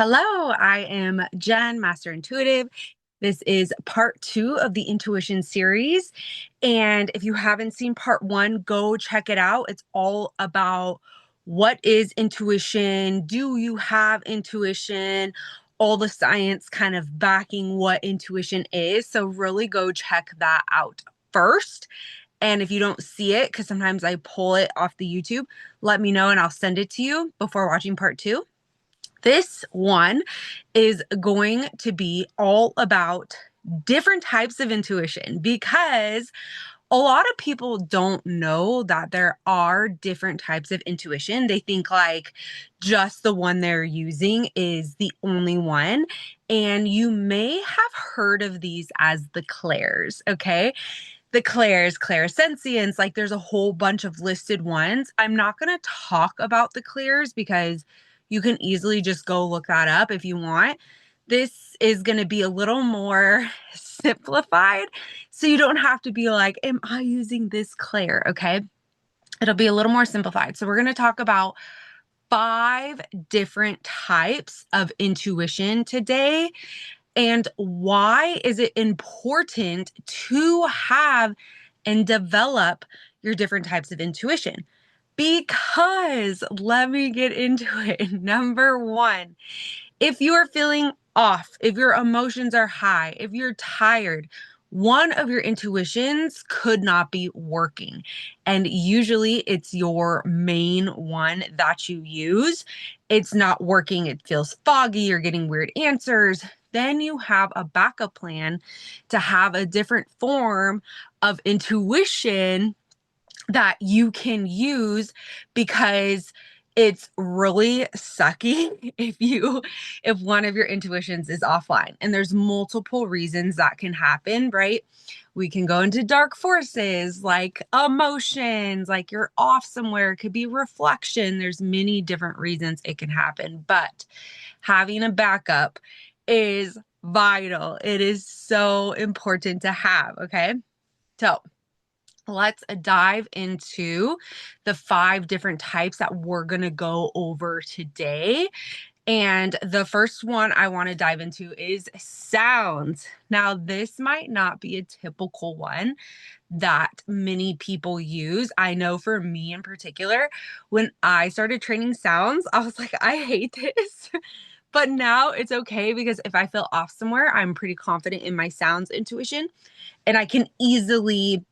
Hello, I am Jen, Master Intuitive. This is part two of the intuition series. And if you haven't seen part one, go check it out. It's all about what is intuition? Do you have intuition? All the science kind of backing what intuition is. So, really go check that out first. And if you don't see it, because sometimes I pull it off the YouTube, let me know and I'll send it to you before watching part two. This one is going to be all about different types of intuition because a lot of people don't know that there are different types of intuition. They think like just the one they're using is the only one. And you may have heard of these as the clairs, okay? The clairs, clairsentience, like there's a whole bunch of listed ones. I'm not going to talk about the clairs because you can easily just go look that up if you want. This is going to be a little more simplified, so you don't have to be like, am I using this clair? Okay. It'll be a little more simplified. So we're going to talk about 5 different types of intuition today. And why is it important to have and develop your different types of intuition? Because let me get into it. Number one, if you're feeling off, if your emotions are high, if you're tired, one of your intuitions could not be working. And usually it's your main one that you use. It's not working. It feels foggy. You're getting weird answers. Then you have a backup plan to have a different form of intuition that you can use because it's really sucky if one of your intuitions is offline. And there's multiple reasons that can happen, right? We can go into dark forces like emotions, like you're off somewhere. It could be reflection. There's many different reasons it can happen, but having a backup is vital. It is so important to have, okay? So let's dive into the 5 different types that we're going to go over today. And the first one I want to dive into is sounds. Now, this might not be a typical one that many people use. I know for me in particular, when I started training sounds, I was like, I hate this. But now it's okay because if I feel off somewhere, I'm pretty confident in my sounds intuition and I can easily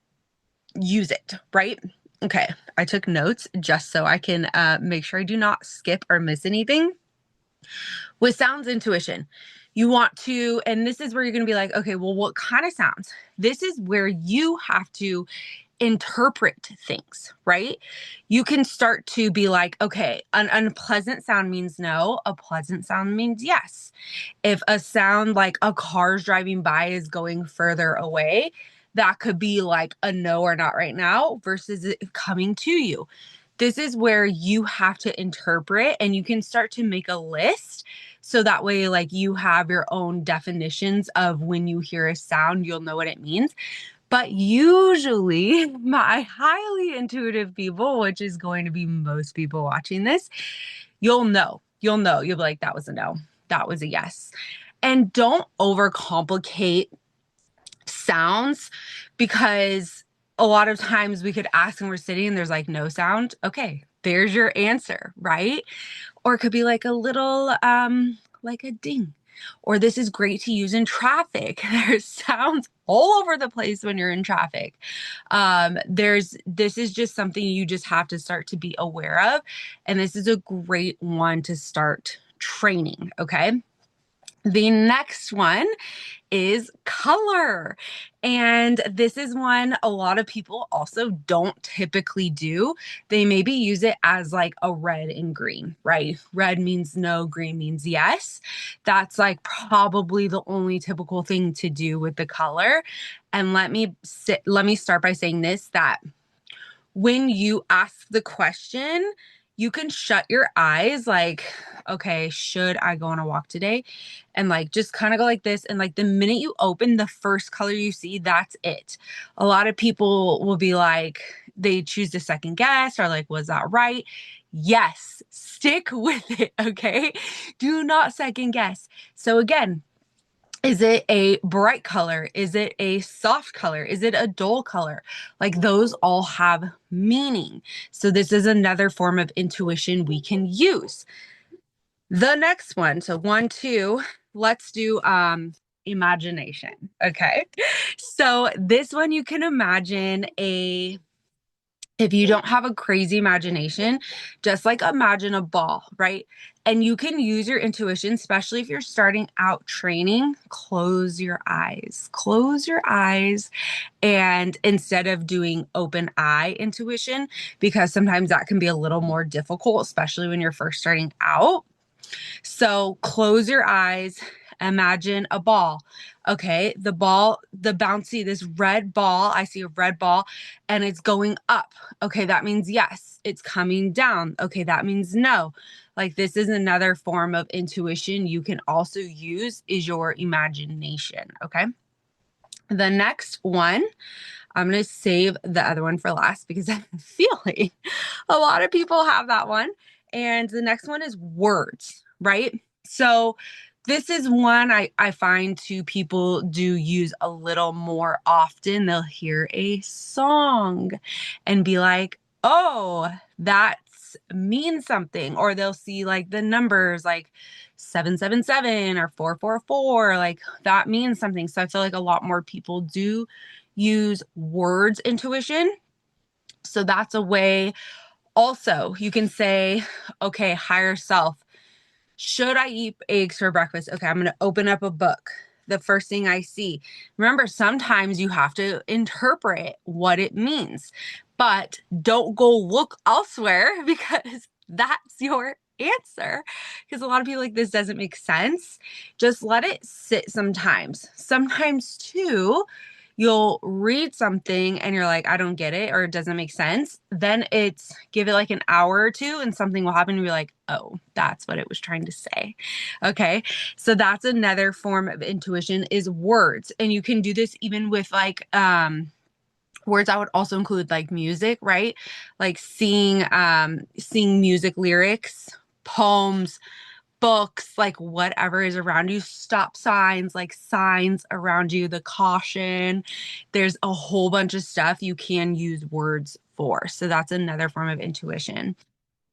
use it, right? Okay, I took notes just so I can make sure I do not skip or miss anything. With sounds intuition, you want to, and this is where you're going to be like, okay, well, what kind of sounds? This is where you have to interpret things, right? You can start to be like, okay, an unpleasant sound means no, a pleasant sound means yes. If a sound like a car's driving by is going further away, that could be like a no or not right now versus it coming to you. This is where you have to interpret and you can start to make a list. So that way, like you have your own definitions of when you hear a sound, you'll know what it means. But usually, my highly intuitive people, which is going to be most people watching this, you'll know. You'll know. You'll be like, that was a no. That was a yes. And don't overcomplicate sounds because a lot of times we could ask and we're sitting and there's like no sound. Okay, there's your answer, right? Or it could be like a little, like a ding. Or this is great to use in traffic. There's sounds all over the place when you're in traffic. This is just something you just have to start to be aware of. And this is a great one to start training. Okay. The next one is color. And this is one a lot of people also don't typically do. They maybe use it as like a red and green, right? Red means no, green means yes. That's like probably the only typical thing to do with the color. And let me start by saying this, that when you ask the question, you can shut your eyes like, okay, should I go on a walk today? And like, just kind of go like this. And like the minute you open the first color you see, that's it. A lot of people will be like, they choose to second guess or like, was that right? Yes, stick with it, okay? Do not second guess. So again, is it a bright color? Is it a soft color? Is it a dull color? Like those all have meaning. So this is another form of intuition we can use. The next one, so 1, 2, let's do imagination. Okay. So this one you can imagine if you don't have a crazy imagination, just like imagine a ball, right? And you can use your intuition, especially if you're starting out training. Close your eyes. Close your eyes. And instead of doing open eye intuition, because sometimes that can be a little more difficult, especially when you're first starting out. So close your eyes, imagine a ball. Okay, the ball, the bouncy, this red ball, I see a red ball and it's going up. Okay, that means yes. It's coming down. Okay, that means no. Like this is another form of intuition you can also use is your imagination. Okay. The next one, I'm going to save the other one for last because I'm feeling a lot of people have that one. And the next one is words, right? So this is one I find two people do use a little more often. They'll hear a song and be like, oh, that means something. Or they'll see like the numbers like 777 or 444, like that means something. So I feel like a lot more people do use words intuition. So that's a way. Also, you can say, okay, higher self, should I eat eggs for breakfast? Okay, I'm going to open up a book. The first thing I see. Remember, sometimes you have to interpret what it means, but don't go look elsewhere because that's your answer. Because a lot of people like this doesn't make sense. Just let it sit sometimes. Sometimes too, you'll read something and you're like, I don't get it, or it doesn't make sense. Then it's give it like an hour or two and something will happen and you're like, oh, that's what it was trying to say. Okay. So that's another form of intuition is words. And you can do this even with like, words. I would also include like music, right? Like seeing music lyrics, poems, books, like whatever is around you, stop signs, like signs around you, the caution. There's a whole bunch of stuff you can use words for. So that's another form of intuition.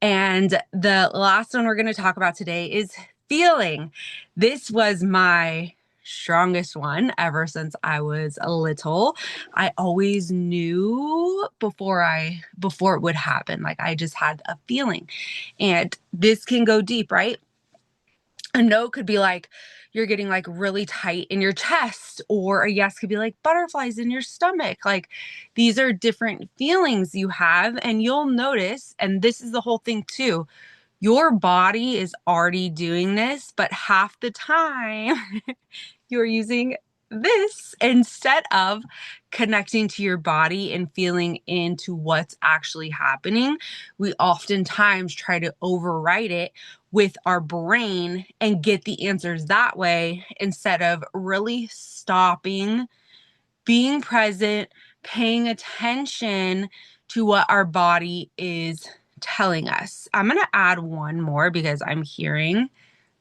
And the last one we're going to talk about today is feeling. This was my strongest one ever since I was a little. I always knew before it would happen. Like I just had a feeling. And this can go deep, right? A no could be like you're getting like really tight in your chest, or a yes could be like butterflies in your stomach. Like these are different feelings you have, and you'll notice, and this is the whole thing too. Your body is already doing this, but half the time you're using this instead of connecting to your body and feeling into what's actually happening. We oftentimes try to override it with our brain and get the answers that way instead of really stopping, being present, paying attention to what our body is telling us. I'm going to add one more because I'm hearing,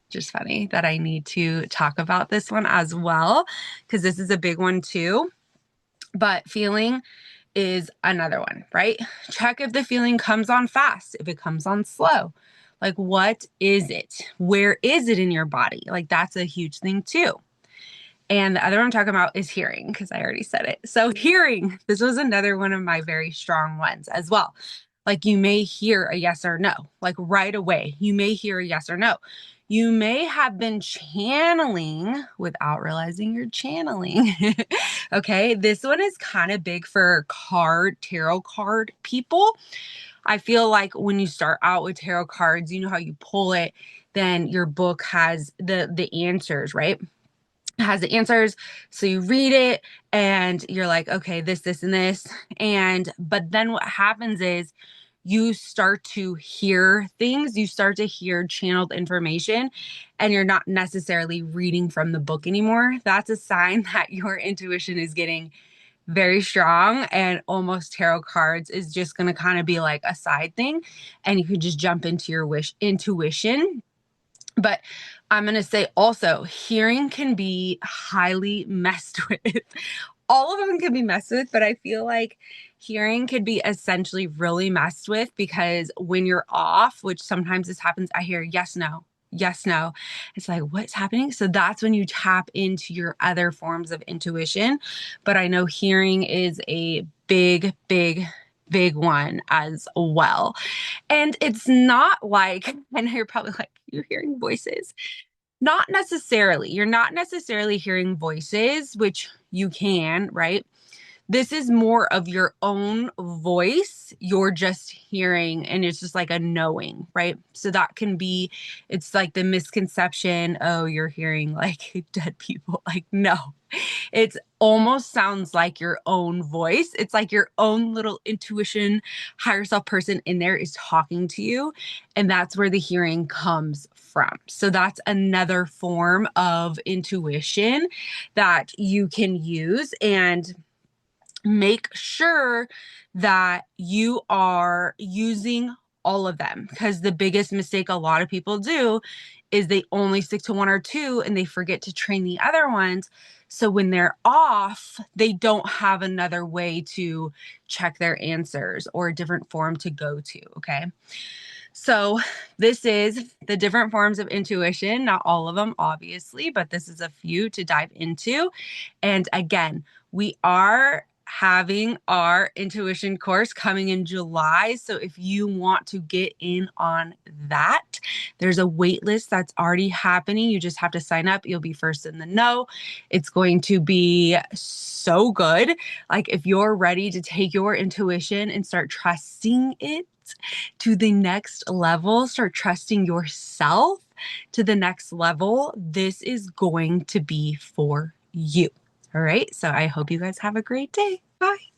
just funny, that I need to talk about this one as well, because this is a big one too. But feeling is another one, right? Check if the feeling comes on fast, if it comes on slow. Like, what is it? Where is it in your body? Like, that's a huge thing too. And the other one I'm talking about is hearing, because I already said it. So hearing, this was another one of my very strong ones as well. Like you may hear a yes or no, like right away. You may hear a yes or no. You may have been channeling without realizing you're channeling. Okay. This one is kind of big for tarot card people. I feel like when you start out with tarot cards, you know how you pull it, then your book has the answers, right? Has the answers. So you read it and you're like, okay, this, and this. But then what happens is you start to hear things, you start to hear channeled information, and you're not necessarily reading from the book anymore. That's a sign that your intuition is getting very strong, and almost tarot cards is just going to kind of be like a side thing, and you can just jump into your intuition. But I'm going to say also, hearing can be highly messed with. All of them can be messed with, but I feel like hearing could be essentially really messed with because when you're off, which sometimes this happens, I hear yes, no, yes, no. It's like, what's happening? So that's when you tap into your other forms of intuition. But I know hearing is a big, big, big one as well. And it's not like, and you're probably like, you're hearing voices. Not necessarily. You're not necessarily hearing voices, which you can, right? This is more of your own voice. You're just hearing, and it's just like a knowing, right? So that can be, it's like the misconception, oh, you're hearing like dead people. Like, no, it almost sounds like your own voice. It's like your own little intuition, higher self person in there is talking to you. And that's where the hearing comes from. So that's another form of intuition that you can use. And make sure that you are using all of them, because the biggest mistake a lot of people do is they only stick to one or two and they forget to train the other ones. So when they're off, they don't have another way to check their answers or a different form to go to. Okay. So this is the different forms of intuition, not all of them, obviously, but this is a few to dive into. And again, we are having our intuition course coming in July. So if you want to get in on that, there's a wait list that's already happening. You just have to sign up. You'll be first in the know. It's going to be so good. Like if you're ready to take your intuition and start trusting it to the next level, start trusting yourself to the next level, this is going to be for you. All right. So I hope you guys have a great day. Bye.